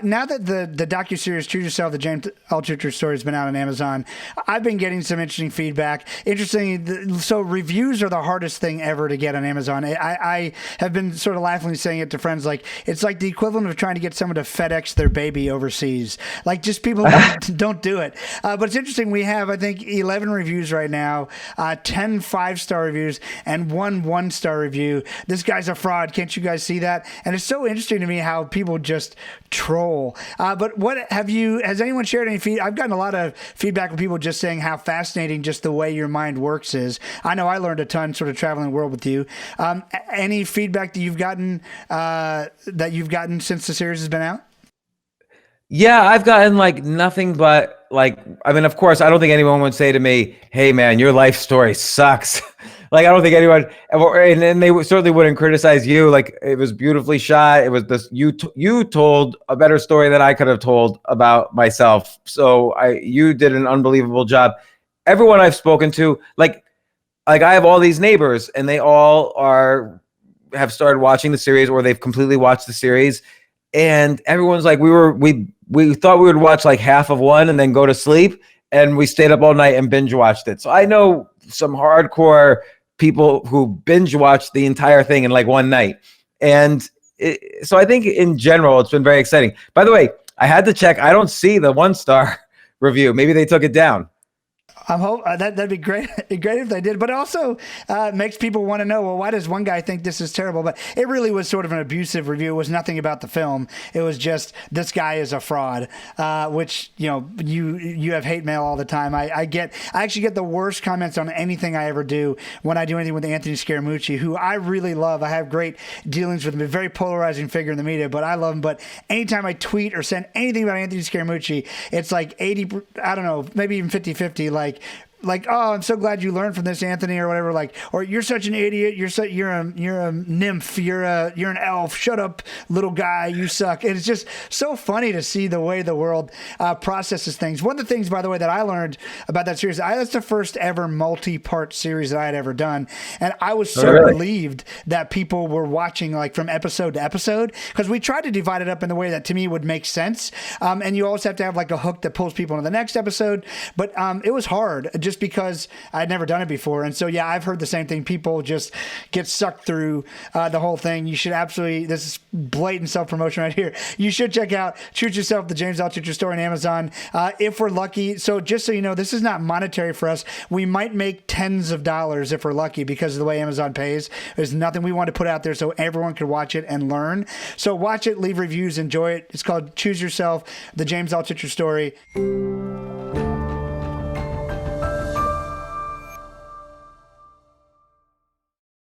Now that the docuseries Choose Yourself, the James Altucher story has been out on Amazon, I've been getting some interesting feedback. Interesting, so reviews are the hardest thing ever to get on Amazon. I have been sort of laughingly saying it to friends, like it's like the equivalent of trying to get someone to FedEx their baby overseas. Like just people don't do it. But it's interesting. We have, I think, 11 reviews right now, 10 5-star reviews, and one 1-star review. This guy's a fraud. Can't you guys see that? And it's so interesting to me how people just troll. But what has anyone shared any feedback? I've gotten a lot of feedback from people just saying how fascinating just the way your mind works is. I know I learned a ton sort of traveling the world with you. Any feedback that you've gotten since the series has been out? Yeah, I've gotten like nothing but like, I mean, of course, I don't think anyone would say to me, "Hey, man, your life story sucks." Like, I don't think anyone, and they certainly wouldn't criticize you. Like, it was beautifully shot. It was this, you told a better story than I could have told about myself. So you did an unbelievable job. Everyone I've spoken to, like I have all these neighbors and they all have started watching the series or they've completely watched the series. And everyone's like, we thought we would watch like half of one and then go to sleep, and we stayed up all night and binge watched it. So I know some hardcore people who binge watched the entire thing in like one night. And so I think in general, it's been very exciting. By the way, I had to check. I don't see the 1-star review. Maybe they took it down. I'm hope that'd be great. Great if they did, but it also makes people want to know. Well, why does one guy think this is terrible? But it really was sort of an abusive review. It was nothing about the film. It was just this guy is a fraud. Which you have hate mail all the time. I actually get the worst comments on anything I ever do when I do anything with Anthony Scaramucci, who I really love. I have great dealings with him. A very polarizing figure in the media, but I love him. But anytime I tweet or send anything about Anthony Scaramucci, it's like 80. I don't know, maybe even 50-50. Like, oh, I'm so glad you learned from this, Anthony, or whatever. Like, or you're such an idiot. You're a nymph. You're an elf. Shut up, little guy. You suck. And it's just so funny to see the way the world processes things. One of the things, by the way, that I learned about that series, that's the first ever multi-part series that I had ever done, and I was so relieved that people were watching like from episode to episode, because we tried to divide it up in the way that to me would make sense. And you always have to have like a hook that pulls people into the next episode. But it was hard just because I'd never done it before. And so, yeah, I've heard the same thing. People just get sucked through the whole thing. You should absolutely, this is blatant self-promotion right here. You should check out Choose Yourself, the James Altucher story on Amazon. If we're lucky. So just so you know, this is not monetary for us. We might make tens of dollars if we're lucky because of the way Amazon pays. There's nothing we want to put out there so everyone could watch it and learn. So watch it, leave reviews, enjoy it. It's called Choose Yourself, the James Altucher story.